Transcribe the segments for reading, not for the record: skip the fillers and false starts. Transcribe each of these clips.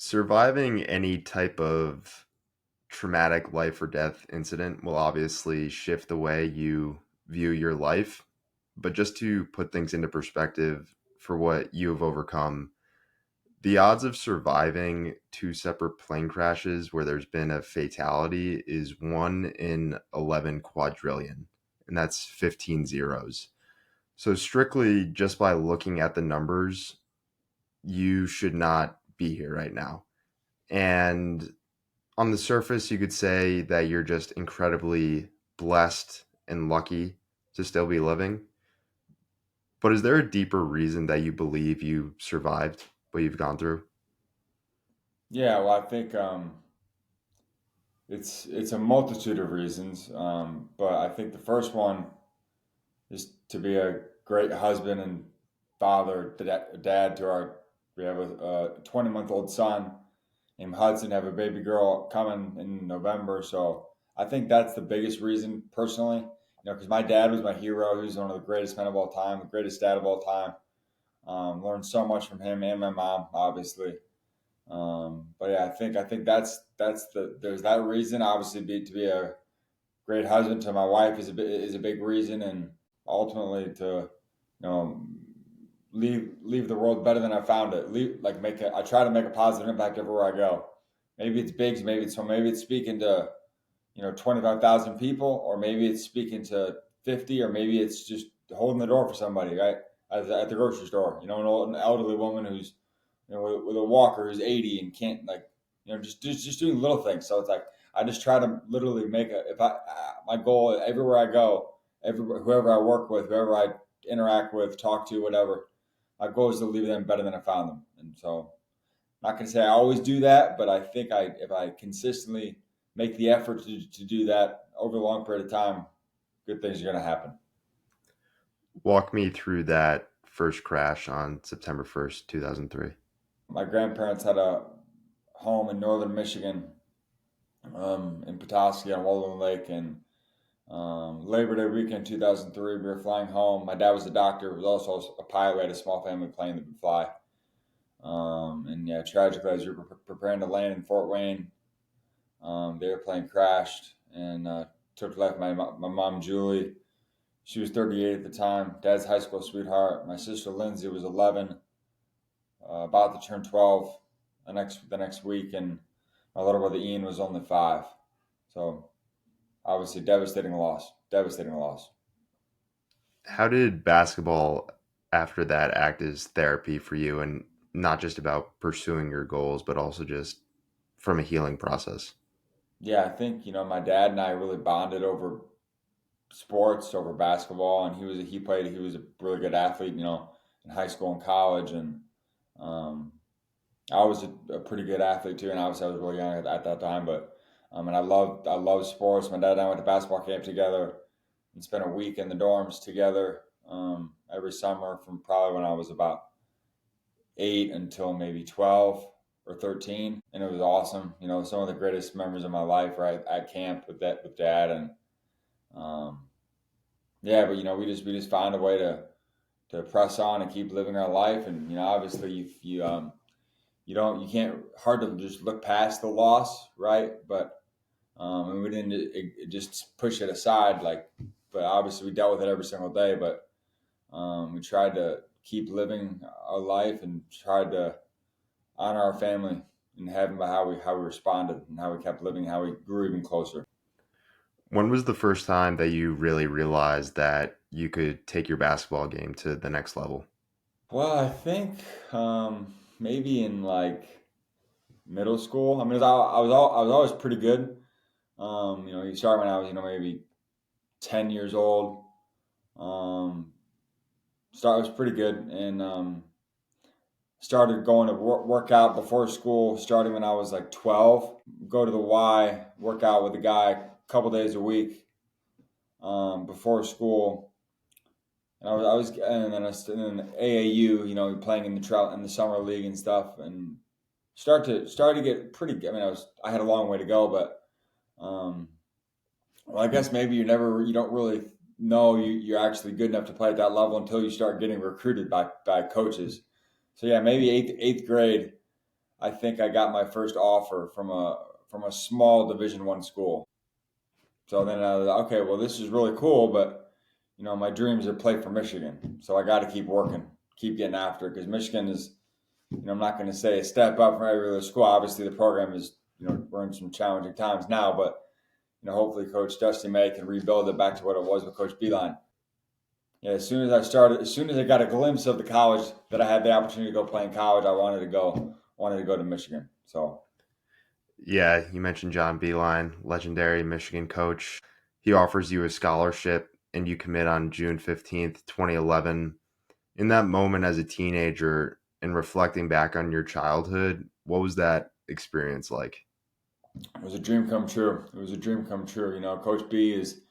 Surviving any type of traumatic life or death incident will obviously shift the way you view your life. But just to put things into perspective for what you have overcome, the odds of surviving two separate plane crashes where there's been a fatality is 1 in 11 quadrillion, and that's 15 zeros. So, strictly just by looking at the numbers, you should not be here right now. And on the surface, you could say that you're just incredibly blessed and lucky to still be living. But is there a deeper reason that you believe you survived what you've gone through? Yeah, well, I think it's a multitude of reasons, but I think the first one is to be a great husband and father, dad to our. We have a 20-month-old son named Hudson. Have a baby girl coming in November, so I think that's the biggest reason personally. Because my dad was my hero. He was one of the greatest men of all time, the greatest dad of all time. Learned so much from him and my mom, obviously. But yeah, I think that's there's that reason. Obviously, to be a great husband to my wife is a big reason, and ultimately to know leave the world better than I found it. I try to make a positive impact everywhere I go. Maybe it's big, maybe it's speaking to 25,000 people, or maybe it's speaking to 50, or maybe it's just holding the door for somebody, right? At the grocery store, an elderly woman who's with a walker who's 80 and can't just doing little things. So it's like I just try to literally make a if I my goal everywhere I go, whoever I work with, whoever I interact with, talk to, whatever. My goal is to leave them better than I found them. And so I'm not going to say I always do that, but I think if I consistently make the effort to do that over a long period of time, good things are going to happen. Walk me through that first crash on September 1st, 2003. My grandparents had a home in northern Michigan, in Petoskey on Walden Lake, and Labor Day weekend 2003, we were flying home. My dad was a doctor, was also a pilot. We had a small family plane that would fly. And yeah, tragically, as we were preparing to land in Fort Wayne, the airplane crashed and took life. My mom, Julie, she was 38 at the time. Dad's high school sweetheart. My sister Lindsay was 11, about to turn 12 the next week, and my little brother Ian was only 5. So obviously, devastating loss. Devastating loss. How did basketball after that act as therapy for you, and not just about pursuing your goals, but also just from a healing process? Yeah, I think my dad and I really bonded over sports, over basketball, and he was a really good athlete, in high school and college, and um, I was a pretty good athlete too, and obviously I was really young at that time, but and I love sports. My dad and I went to basketball camp together and spent a week in the dorms together every summer from probably when I was about 8 until maybe 12 or 13, and it was awesome. Some of the greatest memories of my life right at camp with dad, and um, yeah, but we just find a way to press on and keep living our life, and obviously you can't hard to just look past the loss, right? But and we didn't just push it aside, but obviously we dealt with it every single day, but we tried to keep living our life and tried to honor our family in heaven by how we responded and how we kept living, how we grew even closer. When was the first time that you really realized that you could take your basketball game to the next level? Well, I think maybe in like middle school. I mean, I was always pretty good. You start when I was maybe 10 years old. Um, start was pretty good, and started going to work out before school. Starting when I was like 12, go to the Y, work out with a guy a couple days a week before school. And and then in AAU, playing in the summer league and stuff, and start to get pretty. I mean, I had a long way to go, but um, well, I guess maybe you don't really know you're actually good enough to play at that level until you start getting recruited by coaches. So yeah, maybe eighth grade. I think I got my first offer from a small Division I school. So then I was like, okay, well, this is really cool, but my dreams are to play for Michigan. So I got to keep working, keep getting after it because Michigan is, I'm not going to say a step up from every other school. Obviously, the program is, we're in some challenging times now, but hopefully, Coach Dusty May can rebuild it back to what it was with Coach Beeline. Yeah, as soon as I got a glimpse of the college that I had the opportunity to go play in college, I wanted to go to Michigan. So Yeah, you mentioned John Beeline, legendary Michigan coach. He offers you a scholarship and you commit on June 15th, 2011. In that moment as a teenager and reflecting back on your childhood, what was that experience like? it was a dream come true. It was a dream come true. Coach B is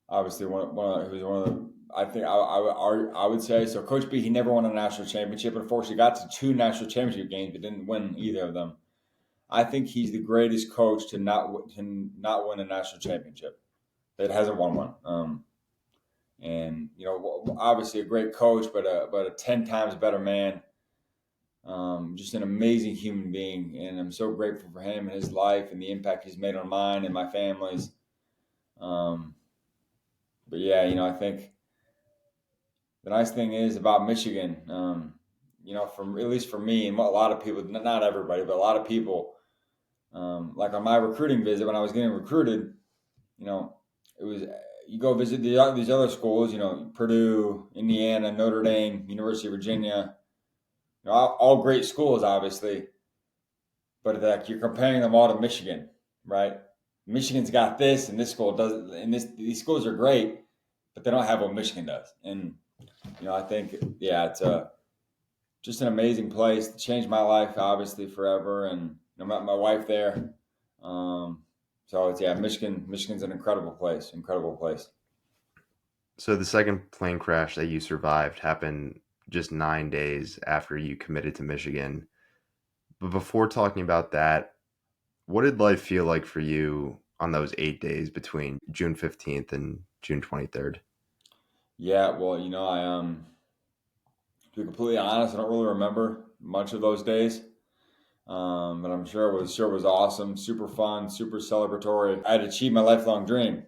obviously who's one of the. I think I would say so. Coach B, he never won a national championship. Unfortunately, got to two national championship games, but didn't win either of them. I think he's the greatest coach to not win a national championship. That hasn't won one. And obviously a great coach, but a 10 times better man. Just an amazing human being, and I'm so grateful for him and his life and the impact he's made on mine and my family's. Um, but yeah, I think the nice thing is about Michigan, from at least for me and what a lot of people, not everybody, but a lot of people, like on my recruiting visit when I was getting recruited, you know, it was you go visit these other schools, Purdue, Indiana, Notre Dame, University of Virginia, all great schools, obviously, but like you're comparing them all to Michigan, right? Michigan's got this, and this school doesn't, and these schools are great, but they don't have what Michigan does, and I think yeah, it's just an amazing place. It changed my life, obviously, forever, and met my wife there. Um, so it's Michigan. Michigan's an incredible place. Incredible place. So the second plane crash that you survived happened just 9 days after you committed to Michigan. But before talking about that, what did life feel like for you on those 8 days between June 15th and June 23rd? Yeah, well, to be completely honest, I don't really remember much of those days. But I'm sure it was awesome, super fun, super celebratory. I had achieved my lifelong dream.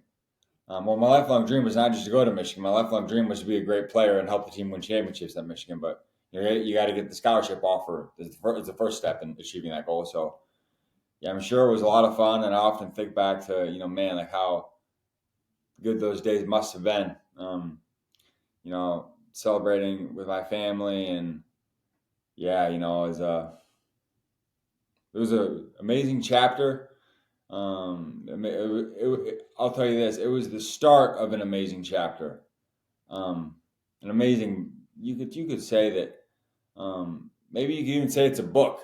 Well, my lifelong dream was not just to go to Michigan. My lifelong dream was to be a great player and help the team win championships at Michigan. But you got to get the scholarship offer. It's the first step in achieving that goal. So yeah, I'm sure it was a lot of fun, and I often think back to man, like how good those days must have been. Celebrating with my family, and yeah, it was a amazing chapter. I'll tell you this: it was the start of an amazing chapter. An amazing. You could say that. Maybe you could even say it's a book.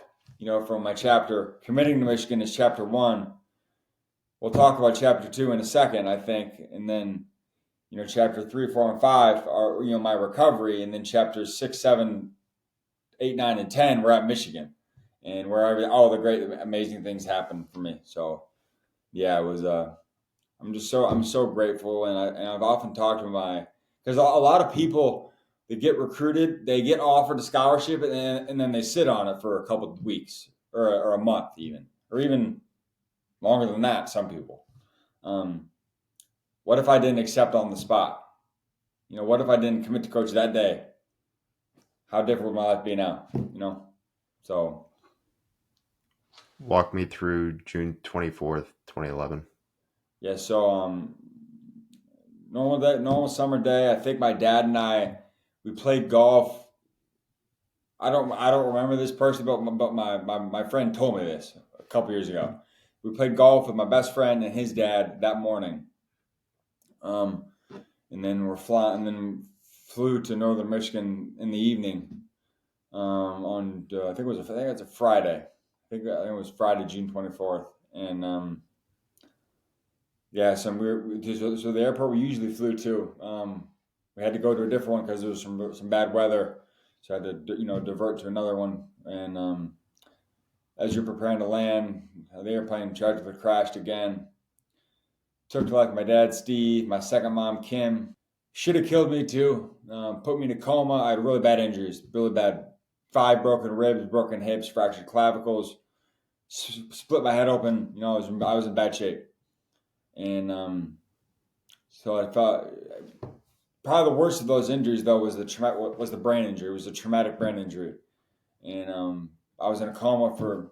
From my chapter, committing to Michigan is chapter one. We'll talk about chapter two in a second, I think, and then chapter 3, 4, and 5 are my recovery, and then chapters 6, 7, 8, 9, and 10 we're at Michigan, and where all the great, amazing things happened for me. So yeah, it was. I'm so grateful, and I've often talked to because a lot of people that get recruited, they get offered a scholarship, and then they sit on it for a couple of weeks or a month even, or even longer than that. Some people. Um, what if I didn't accept on the spot? What if I didn't commit to coach that day? How different would my life be now? So Walk me through June 24th, 2011. yeah, so normal summer day. I think my dad and we played golf. I don't remember this person, but my friend told me this a couple years ago. We played golf with my best friend and his dad that morning. Um, and then and then flew to northern Michigan in the evening. On I think it's a Friday. I think it was Friday, June 24th, and yeah, so the airport we usually flew to. We had to go to a different one because there was some bad weather, so I had to divert to another one. And as you're preparing to land, the airplane tragically crashed again. Took to like my dad Steve, my second mom Kim. Should have killed me too. Put me in a coma. I had really bad injuries, really bad 5 broken ribs, broken hips, fractured clavicles, split my head open. I was in bad shape, and so I thought probably the worst of those injuries though was the brain injury. It was a traumatic brain injury, and I was in a coma for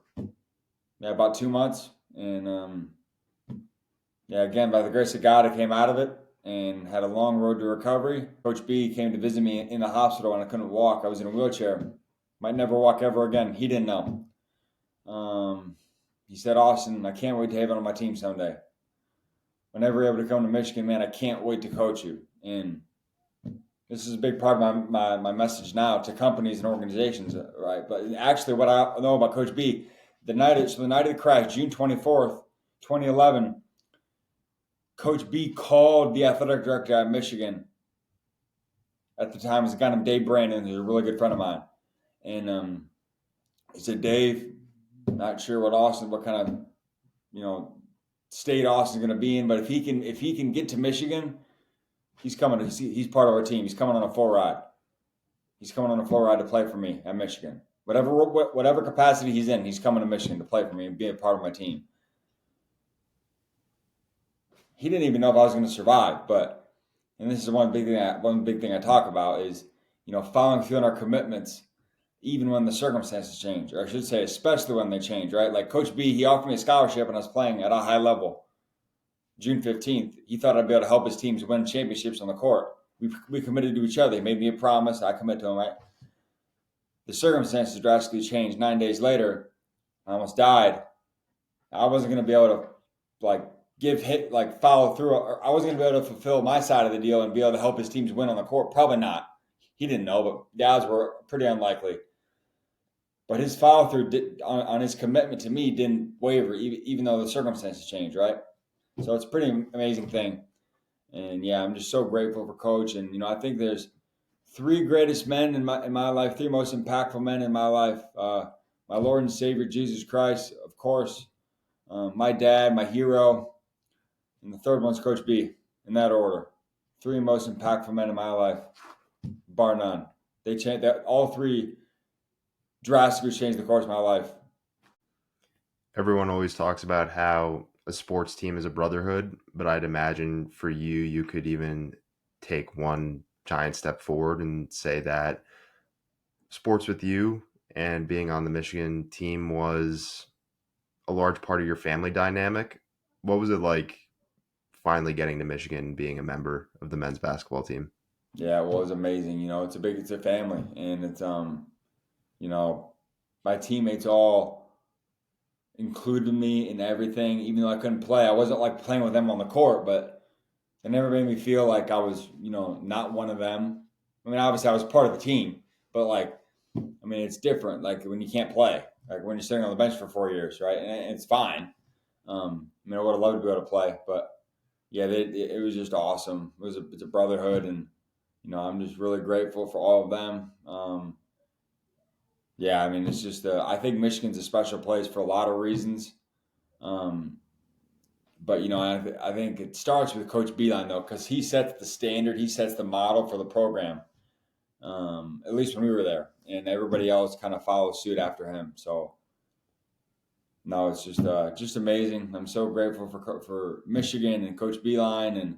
about 2 months, and again by the grace of God, I came out of it and had a long road to recovery. Coach B came to visit me in the hospital when I couldn't walk. I was in a wheelchair. Might never walk ever again. He didn't know. He said, Austin, I can't wait to have it on my team someday. Whenever you're able to come to Michigan, man, I can't wait to coach you. And this is a big part of my message now to companies and organizations, right? But actually, what I know about Coach B, the night of the crash, June 24th, 2011, Coach B called the athletic director at Michigan. At the time, was a guy named Dave Brandon, who's a really good friend of mine. And he said, Dave, not sure what kind of, state Austin's going to be in, but if he can get to Michigan, he's coming. He's part of our team. He's coming on a full ride. He's coming on a full ride to play for me at Michigan. Whatever capacity he's in, he's coming to Michigan to play for me and be a part of my team. He didn't even know if I was going to survive, and this is one big thing I talk about is, following through on our commitments, even when the circumstances change, or I should say, especially when they change, right? Like Coach B, he offered me a scholarship and I was playing at a high level. June 15th, he thought I'd be able to help his teams win championships on the court. We committed to each other. He made me a promise. I commit to him, right? The circumstances drastically changed. 9 days later, I almost died. I wasn't going to be able to follow through. Or I wasn't going to be able to fulfill my side of the deal and be able to help his teams win on the court. Probably not. He didn't know, but the odds were pretty unlikely. But his follow through on his commitment to me didn't waver, even though the circumstances changed, right? So it's a pretty amazing thing. And yeah, I'm just so grateful for Coach. And I think there's three greatest men in my life, three most impactful men in my life. My Lord and Savior Jesus Christ, of course, my dad, my hero, and the third one's Coach B. In that order, three most impactful men in my life, bar none. They changed that. All three drastically changed the course of my life. Everyone always talks about how a sports team is a brotherhood, but I'd imagine for you, you could even take one giant step forward and say that sports with you and being on the Michigan team was a large part of your family dynamic. What was it like finally getting to Michigan, being a member of the men's basketball team? Yeah, well, it was amazing. It's a family, and it's my teammates all included me in everything. Even though I couldn't play, I wasn't like playing with them on the court, but it never made me feel like I was, not one of them. I mean, obviously I was part of the team, but it's different. Like when you can't play, like when you're sitting on the bench for 4 years, right? And it's fine. I would have loved to be able to play, but yeah, it was just awesome. It's a brotherhood, and I'm just really grateful for all of them. Yeah, it's just I think Michigan's a special place for a lot of reasons. Um, but I think it starts with Coach Beeline though, because he sets the standard, he sets the model for the program. At least when we were there, and everybody else kind of follows suit after him. So no, it's just amazing. I'm so grateful for Michigan and Coach Beeline, and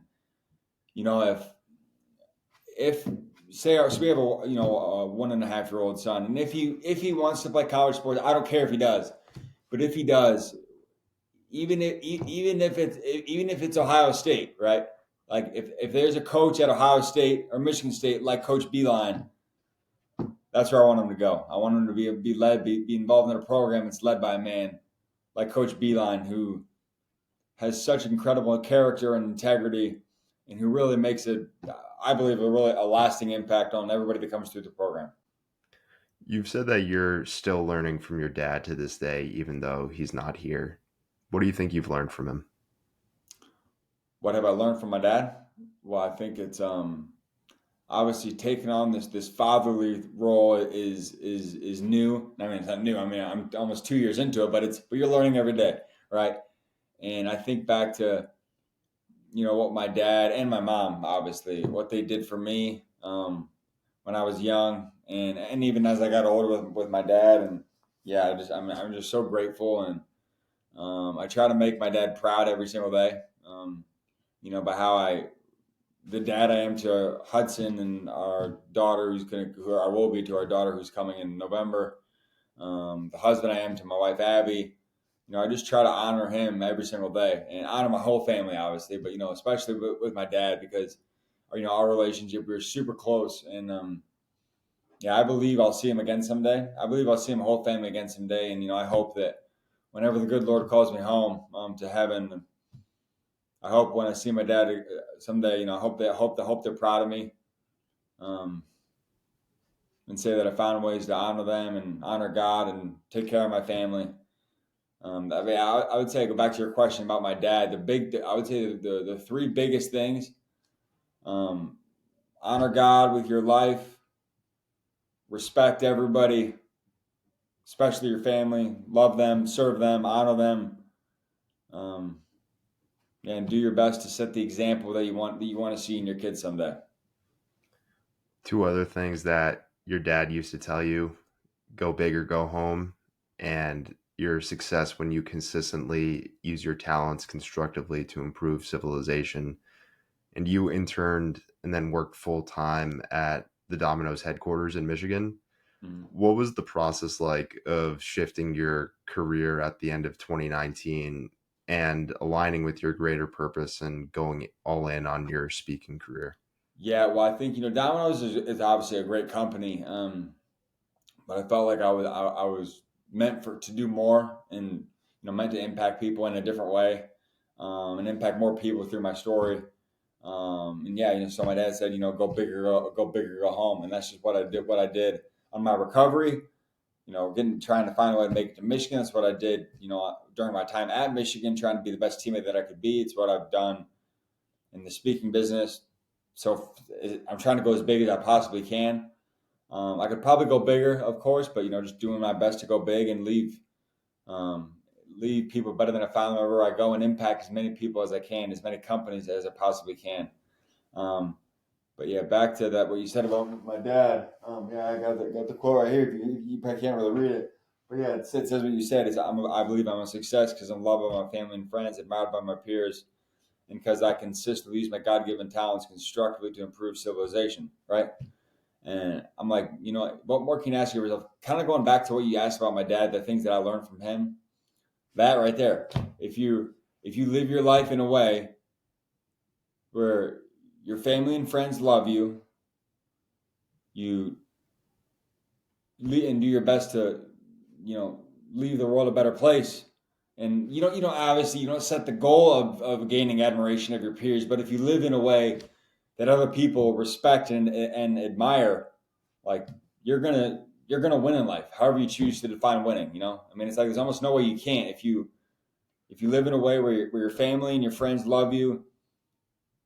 if say so we have a 1.5-year-old son, and if he wants to play college sports, I don't care if he does, but if he does, even if it's Ohio State, right? Like if there's a coach at Ohio State or Michigan State like Coach Beeline, that's where I want him to go. I want him to be involved in a program that's led by a man like Coach Beeline, who has such incredible character and integrity, and who really makes it, I believe, a lasting impact on everybody that comes through the program. You've said that you're still learning from your dad to this day, even though he's not here. What do you think you've learned from him? What have I learned from my dad? Well, I think it's obviously taking on this fatherly role is new. I mean, it's not new. I'm almost 2 years into it, but you're learning every day, right? And I think back to what my dad and my mom, obviously, what they did for me when I was young. and even as I got older with my dad, and yeah, I'm just so grateful, and I try to make my dad proud every single day. By how the dad I am to Hudson and our daughter who I will be to our daughter who's coming in November. The husband I am to my wife Abby. I just try to honor him every single day and honor my whole family, obviously, but especially with my dad because our relationship, we were super close, and yeah, I believe I'll see him again someday. I believe I'll see my whole family again someday, and I hope that whenever the good Lord calls me home to heaven, I hope when I see my dad someday, I hope they're proud of me, um, and say that I found ways to honor them and honor God and take care of my family. I would say, go back to your question about my dad. I would say the three biggest things: um, honor God with your life, respect everybody, especially your family, love them, serve them, honor them, um, and do your best to set the example that you want to see in your kids someday. Two other things that your dad used to tell you: go big or go home, and your success when you consistently use your talents constructively to improve civilization. And you interned and then worked full time at the Domino's headquarters in Michigan. Mhm. What was the process like of shifting your career at the end of 2019 and aligning with your greater purpose and going all in on your speaking career? Yeah, well, I think Domino's is obviously a great company, but I felt like I was meant to do more, and meant to impact people in a different way, and impact more people through my story. And yeah, so my dad said, go bigger, go bigger, go home, and that's just what I did. What I did on my recovery, trying to find a way to make it to Michigan. That's what I did. During my time at Michigan, trying to be the best teammate that I could be. It's what I've done in the speaking business. So I'm trying to go as big as I possibly can. I could probably go bigger, of course, but just doing my best to go big and um, leave people better than I found them wherever I go, and impact as many people as I can, as many companies as I possibly can. Um, but yeah, back to that what you said about my dad. Yeah, I got the quote right here. You probably can't really read it, but yeah, it says what you said. I believe I'm a success because I'm loved by my family and friends, admired by my peers, and because I consistently use my God-given talents constructively to improve civilization. Right. And I'm like, what more can you ask yourself? Kind of going back to what you asked about my dad, the things that I learned from him. That right there. If you live your life in a way where your family and friends love you, you and do your best to, leave the world a better place. And obviously you don't set the goal of gaining admiration of your peers, but if you live in a way that other people respect and admire, like you're gonna win in life, however you choose to define winning. I mean, it's like there's almost no way you can't if you live in a way where your family and your friends love you,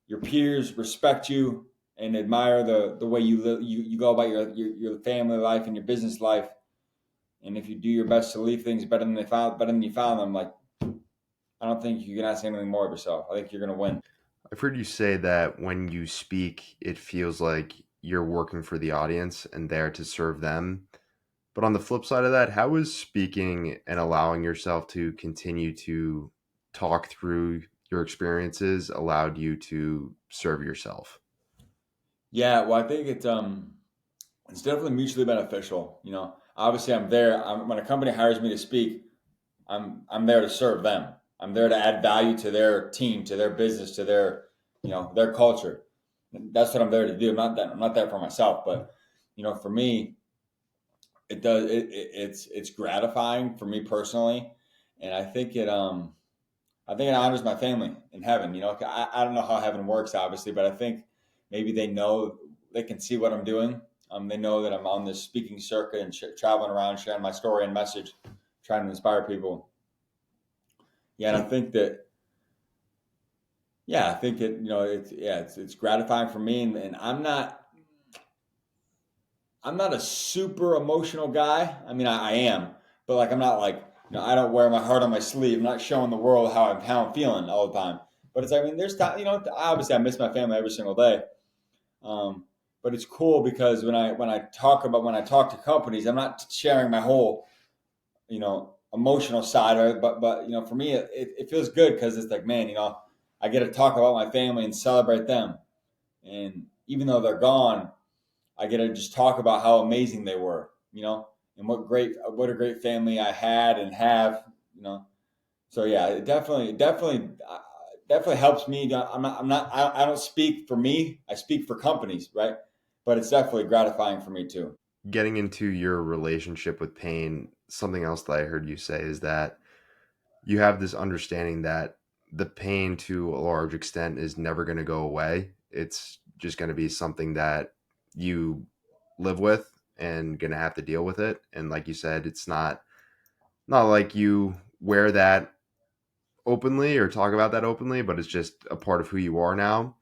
your peers respect you and admire the way you live, you go about your family life and your business life, and if you do your best to leave things better than you found them, like I don't think you can ask anything more of yourself. I think you're gonna win. I've heard you say that when you speak, it feels like you're working for the audience and there to serve them. But on the flip side of that, how is speaking and allowing yourself to continue to talk through your experiences allowed you to serve yourself? Yeah, well, I think it's definitely mutually beneficial. Obviously, I'm there. When a company hires me to speak, I'm there to serve them. I'm there to add value to their team, to their business, to their culture. That's what I'm there to do. I'm not there for myself, but for me, it's gratifying for me personally, and I think it honors my family in heaven. I don't know how heaven works, obviously, but I think maybe they can see what I'm doing. They know that I'm on this speaking circuit and traveling around, sharing my story and message, trying to inspire people. Yeah, and I think that, yeah, I think that it's gratifying for me, and I'm not a super emotional guy. I mean, I am, but like I'm not like I don't wear my heart on my sleeve. I'm not showing the world how I'm feeling all the time. But it's I mean, there's time. Obviously I miss my family every single day. Um, But it's cool because when I talk to companies, I'm not sharing my whole, emotional side of it. But for me, it feels good because it's like, man, I get to talk about my family and celebrate them. And even though they're gone, I get to just talk about how amazing they were, and what a great family I had and have, you know. So yeah, it definitely helps me. I don't speak for me. I speak for companies, right? But it's definitely gratifying for me too. Getting into your relationship with pain, something else that I heard you say is that you have this understanding that the pain to a large extent is never going to go away. It's just going to be something that you live with and going to have to deal with it. And like you said, it's not like you wear that openly or talk about that openly, but it's just a part of who you are now.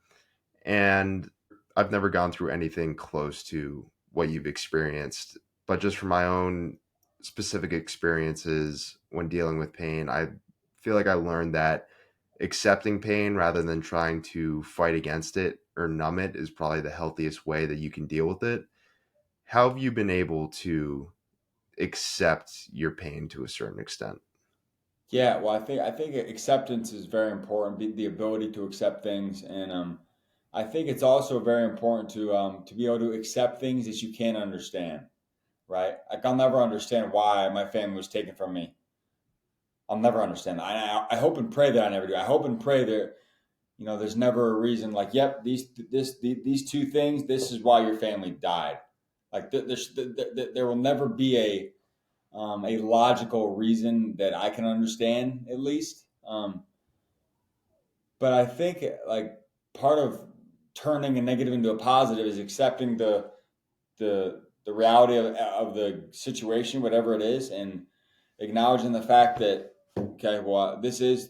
And I've never gone through anything close to what you've experienced, but just from my own specific experiences when dealing with pain, I feel like I learned that accepting pain rather than trying to fight against it or numb it is probably the healthiest way that you can deal with it. How have you been able to accept your pain to a certain extent? Yeah, well, I think acceptance is very important. The ability to accept things, and I think it's also very important to be able to accept things that you can't understand. Right? Like I'll never understand why my family was taken from me. I'll never understand that. I hope and pray that I never do. I hope and pray that there's never a reason like, yep, these two things. This is why your family died. Like there will never be a logical reason that I can understand at least. But I think like part of turning a negative into a positive is accepting the reality of the situation, whatever it is, and acknowledging the fact that, okay, well, this is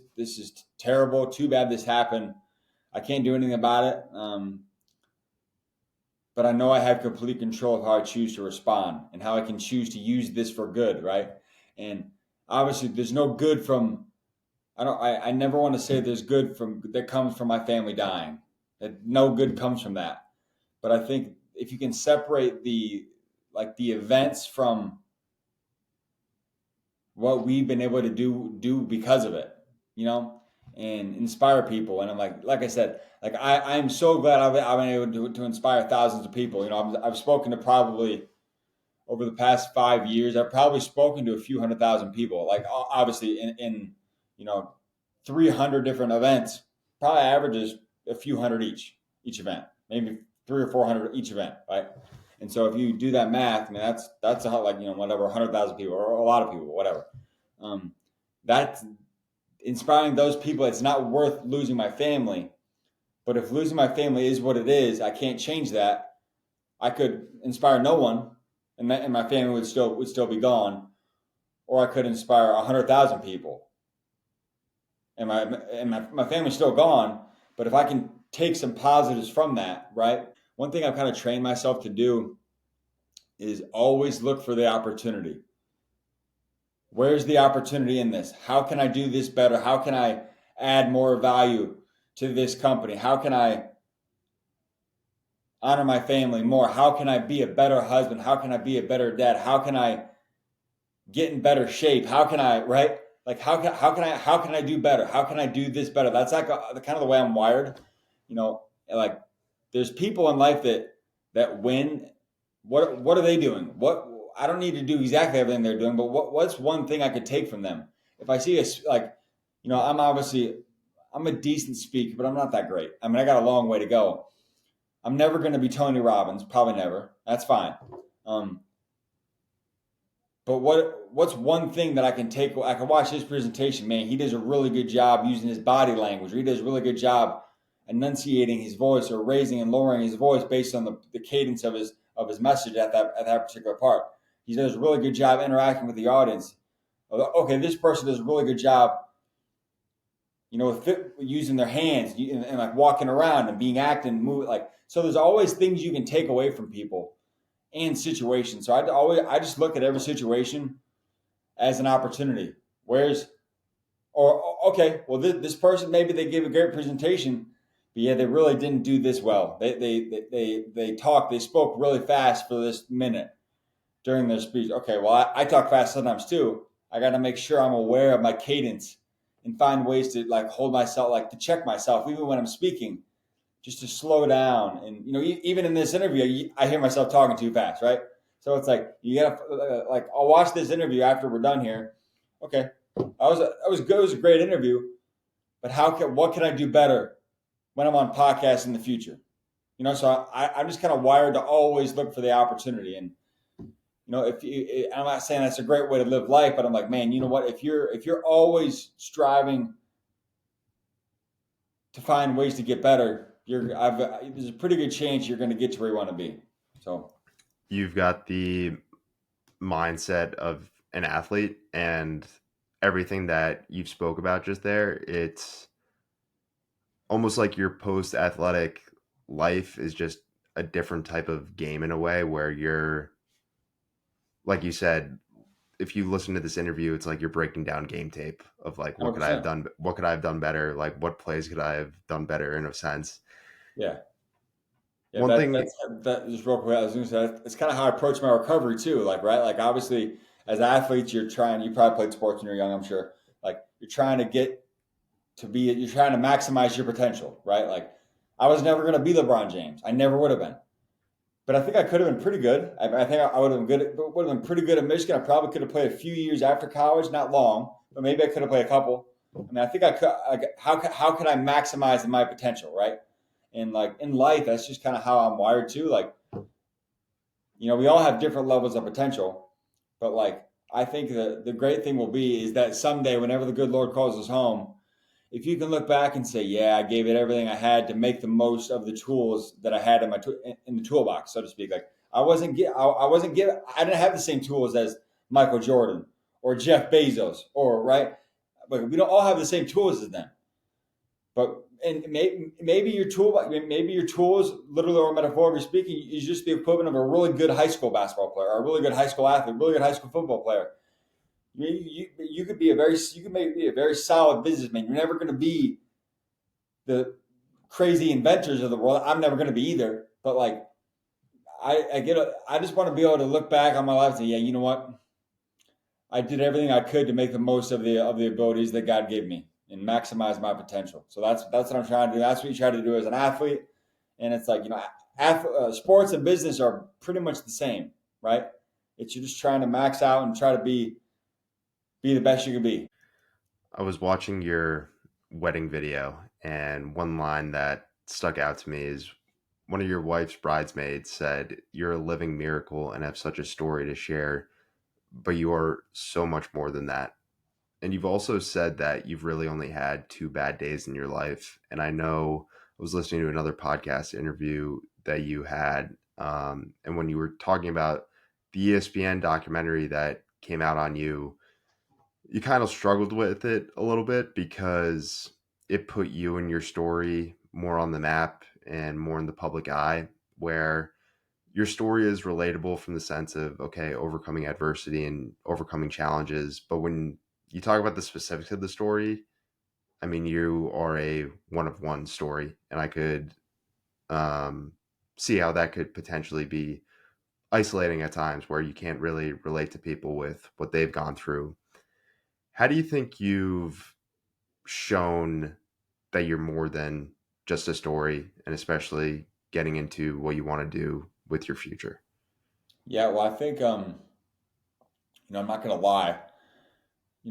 terrible. Too bad this happened. I can't do anything about it. But I know I have complete control of how I choose to respond and how I can choose to use this for good, right? And obviously, there's no good from. I don't. I never want to say there's good from that comes from my family dying. That no good comes from that. But I think if you can separate the events from what we've been able to do because of it, you know, and inspire people. And I'm like I said, like I'm so glad I've been able to inspire thousands of people. I've spoken to probably over the past 5 years, I've probably spoken to a few 100,000 people. Like obviously in you know 300 different events, probably averages a few hundred each event, maybe 300 or 400 each event, right? And so if you do that math, I mean that's like whatever 100,000 people or a lot of people, whatever. Um, that's inspiring those people. It's not worth losing my family, but if losing my family is what it is, I can't change that. I could inspire no one, and my family would still be gone, or I could inspire 100,000 people, and my family's still gone. But if I can take some positives from that, right? One thing I've kind of trained myself to do is always look for the opportunity. Where's the opportunity in this? How can I do this better? How can I add more value to this company? How can I honor my family more? How can I be a better husband? How can I be a better dad? How can I get in better shape? How can I, right? Like how can I do better? How can I do this better? That's like the kind of the way I'm wired. You know, like there's people in life that win. What are they doing? What I don't need to do exactly everything they're doing, but what's one thing I could take from them? If I see like, I'm a decent speaker, but I'm not that great. I mean, I got a long way to go. I'm never going to be Tony Robbins, probably never. That's fine. Um, but what's one thing that I can take? I can watch his presentation. Man, he does a really good job using his body language. Or he does a really good job enunciating his voice or raising and lowering his voice based on the cadence of his message at that particular part. He does a really good job interacting with the audience. Okay, this person does a really good job, using their hands and like walking around and being acting, moving like. So there's always things you can take away from people and situations. So I just look at every situation as an opportunity. Where's or okay, well this person maybe they gave a great presentation. but yeah, they really didn't do this well. They spoke really fast for this minute during their speech. Okay, well, I talk fast sometimes too. I got to make sure I'm aware of my cadence and find ways to like hold myself, like to check myself, even when I'm speaking, just to slow down. And even in this interview, I hear myself talking too fast, right? So it's like you gotta like I'll watch this interview after we're done here. Okay, that was good. It was a great interview, but what can I do better when I'm on podcasts in the future? So I'm just kind of wired to always look for the opportunity. And if you, I'm not saying that's a great way to live life, but I'm like, man, you know what? If you're always striving to find ways to get better, there's a pretty good chance you're going to get to where you want to be. So You've got the mindset of an athlete, and everything that you've spoke about just there, it's almost like your post athletic life is just a different type of game in a way where you're, like you said, if you listen to this interview, it's like you're breaking down game tape of like, what could I have 100%. done, what could I have done better, like what plays could I have done better, in a sense. Yeah. Yeah, One thing. that just real quick. I was going to say it's kind of how I approach my recovery too. Like, right, like obviously as athletes, you're trying. You probably played sports when you're young, I'm sure. Like you're trying to get to be. You're trying to maximize your potential, right? Like I was never going to be LeBron James. I never would have been. But I think I could have been pretty good. I think I would have been good. Would have been pretty good at Michigan. I probably could have played a few years after college, not long, but maybe I could have played a couple. I mean, I think I could. How could I maximize my potential, right? And like in life, that's just kind of how I'm wired too. Like we all have different levels of potential, but like I think the great thing will be is that someday, whenever the good Lord calls us home, if you can look back and say, "Yeah, I gave it everything I had to make the most of the tools that I had in the toolbox," so to speak. Like I wasn't given, I didn't have the same tools as Michael Jordan or Jeff Bezos, or right, but we don't all have the same tools as them. But and maybe your tools, literally or metaphorically speaking, is just the equivalent of a really good high school basketball player, or a really good high school athlete, a really good high school football player. You could be you could maybe be a very solid businessman. You're never going to be the crazy inventors of the world. I'm never going to be either. But like I just want to be able to look back on my life and say, yeah, you know what? I did everything I could to make the most of the abilities that God gave me and maximize my potential. So that's what I'm trying to do. That's what you try to do as an athlete. And it's like sports and business are pretty much the same, right? It's you're just trying to max out and try to be the best you can be. I was watching your wedding video, and one line that stuck out to me is one of your wife's bridesmaids said, "You're a living miracle and have such a story to share, but you are so much more than that." And you've also said that you've really only had two bad days in your life. And I know I was listening to another podcast interview that you had, and when you were talking about the ESPN documentary that came out on you, you kind of struggled with it a little bit because it put you and your story more on the map and more in the public eye, where your story is relatable from the sense of, okay, overcoming adversity and overcoming challenges. But when you talk about the specifics of the story, I mean, you are a one of one story, and I could um, see how that could potentially be isolating at times where you can't really relate to people with what they've gone through. How do you think you've shown that you're more than just a story, and especially getting into what you want to do with your future? Yeah, well, I think I'm not gonna lie.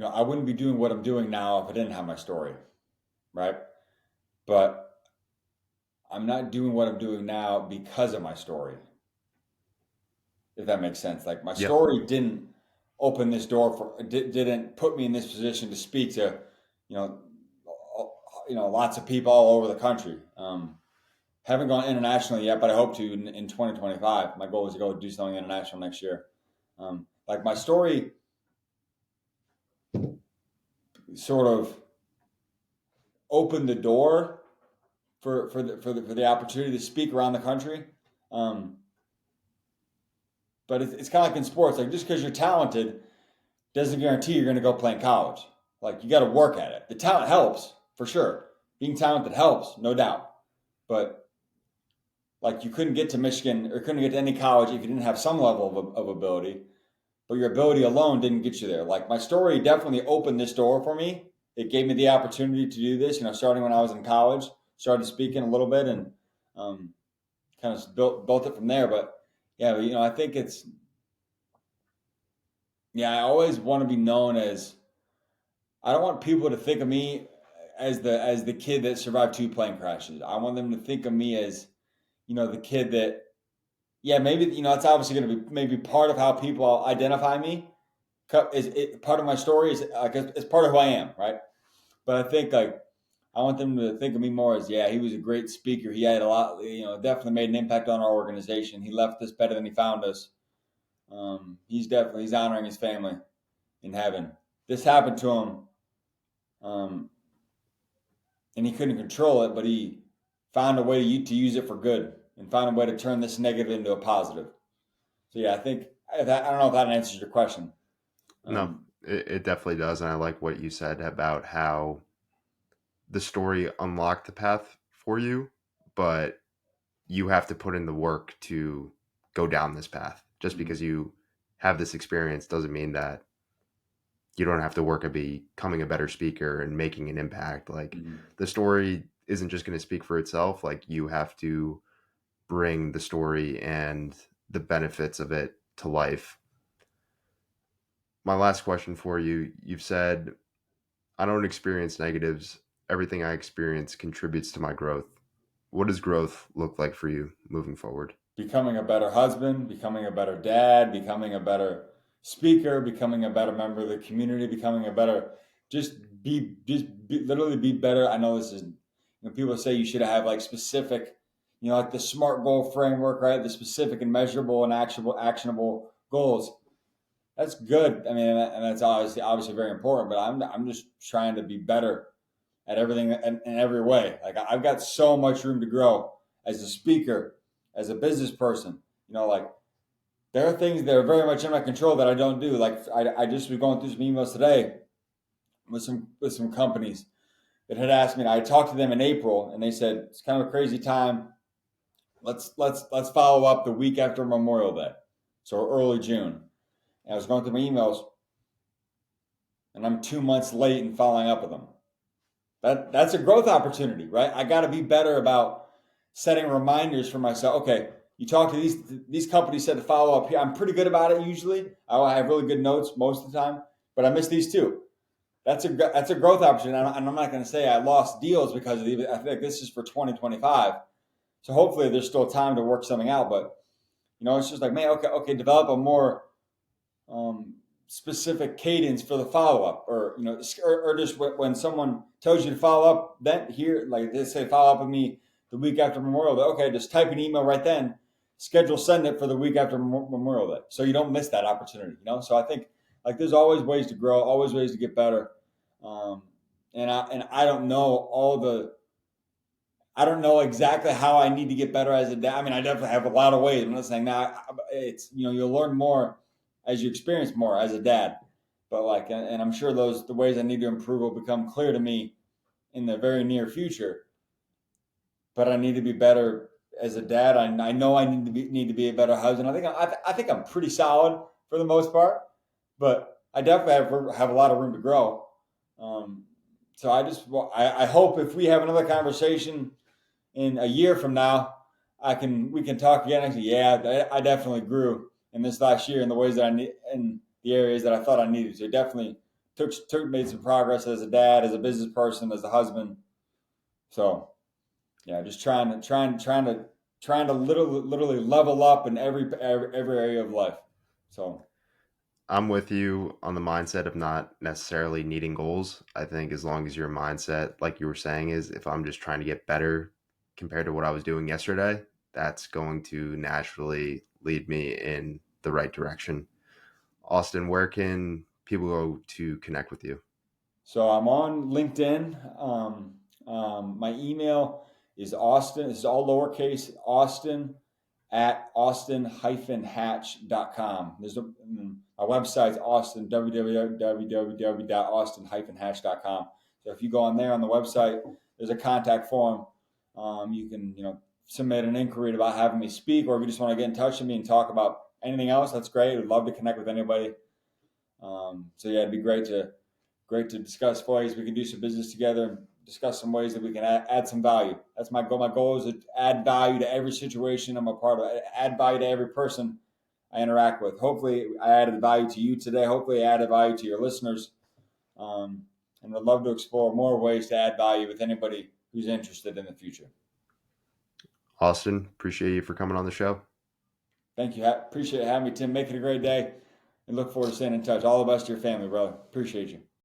I wouldn't be doing what I'm doing now if I didn't have my story, right? But I'm not doing what I'm doing now because of my story, if that makes sense. Like my Yep. story didn't open this door didn't put me in this position to speak to, you know, lots of people all over the country. Haven't gone internationally yet, but I hope to in 2025. My goal is to go do something international next year. Like my story sort of opened the door for the opportunity to speak around the country. Um, but it's kind of like in sports, like just because you're talented doesn't guarantee you're going to go play in college. Like you got to work at it. The talent helps for sure. Being talented helps, no doubt. but like you couldn't get to Michigan or couldn't get to any college if you didn't have some level of ability. But your ability alone didn't get you there. Like my story definitely opened this door for me. It gave me the opportunity to do this. Starting when I was in college, started speaking a little bit and um, kind of built it from there. But yeah, I think it's I always want to be known as. I don't want people to think of me as the kid that survived two plane crashes. I want them to think of me as the kid that maybe it's obviously going to be maybe part of how people identify me. Is it part of my story? Is like it's part of who I am, right? But I think like I want them to think of me more as he was a great speaker. He had a lot, definitely made an impact on our organization. He left us better than he found us. He's honoring his family in heaven. This happened to him, um, and he couldn't control it, but he found a way to use it for good and found a way to turn this negative into a positive. So I think I don't know if that answers your question. No, Um, it definitely does. And I like what you said about how the story unlocked the path for you, but you have to put in the work to go down this path. Just mm, because you have this experience doesn't mean that you don't have to work at becoming a better speaker and making an impact. Like mm, the story isn't just going to speak for itself. Like you have to bring the story and the benefits of it to life. My last question for you, you've said, I don't experience negatives. Everything I experience contributes to my growth. What does growth look like for you moving forward? Becoming a better husband, becoming a better dad, becoming a better speaker, becoming a better member of the community, becoming a better literally be better. I know this is people say you should have like specific, like the SMART goal framework, right? The specific and measurable and actionable goals. That's good. I mean, and that's obviously very important. But I'm just trying to be better at everything in every way. Like I've got so much room to grow as a speaker, as a business person. Like there are things that are very much in my control that I don't do. Like I just was going through some emails today with some companies that had asked me. And I talked to them in April, and they said it's kind of a crazy time. Let's follow up the week after Memorial Day, so early June. And I was going through my emails, and I'm 2 months late in following up with them. That's a growth opportunity, right? I got to be better about setting reminders for myself. Okay, you talk to these companies, said to follow up here. I'm pretty good about it usually. I have really good notes most of the time, but I miss these two. That's a growth opportunity, and I'm not going to say I lost deals because of these. I think this is for 2025, so hopefully there's still time to work something out. But it's just like, man, okay, develop a more um, specific cadence for the follow up, or just when someone tells you to follow up, then here, like they say, follow up with me the week after Memorial Day. Okay, just type an email right then, schedule send it for the week after Memorial Day, so you don't miss that opportunity. So I think like there's always ways to grow, always ways to get better, um, and I don't know I don't know exactly how I need to get better as a dad. I mean, I definitely have a lot of ways. I'm not saying that it's you'll learn more as you experience more as a dad. But like, and I'm sure the ways I need to improve will become clear to me in the very near future. But I need to be better as a dad. I know I need to be a better husband. I think I'm pretty solid for the most part, but I definitely have a lot of room to grow. Um, so I hope if we have another conversation in a year from now, we can talk again. Actually, I definitely grew in this last year in the ways that I need in the areas that I thought I needed to. Definitely made some progress as a dad, as a business person, as a husband. So just trying to literally level up in every area of life. So I'm with you on the mindset of not necessarily needing goals. I think as long as your mindset, like you were saying, is if I'm just trying to get better compared to what I was doing yesterday, that's going to naturally lead me in the right direction. Austin, where can people go to connect with you? So I'm on LinkedIn. My email is Austin. This is all lowercase. Austin at austin-hatch.com. Our website's Austin, www.austin-hatch.com. So if you go on there on the website, there's a contact form. You can, submit an inquiry about having me speak, or if you just want to get in touch with me and talk about anything else, that's great. I'd love to connect with anybody. So yeah, it'd be great to discuss ways we can do some business together and discuss some ways that we can add some value. That's my goal. My goal is to add value to every situation I'm a part of, add value to every person I interact with. Hopefully, I added value to you today. Hopefully, I added value to your listeners. Um, and I'd love to explore more ways to add value with anybody who's interested in the future. Austin, appreciate you for coming on the show. Thank you. Appreciate having me, Tim. Make it a great day and look forward to staying in touch. All the best to your family, brother. Appreciate you.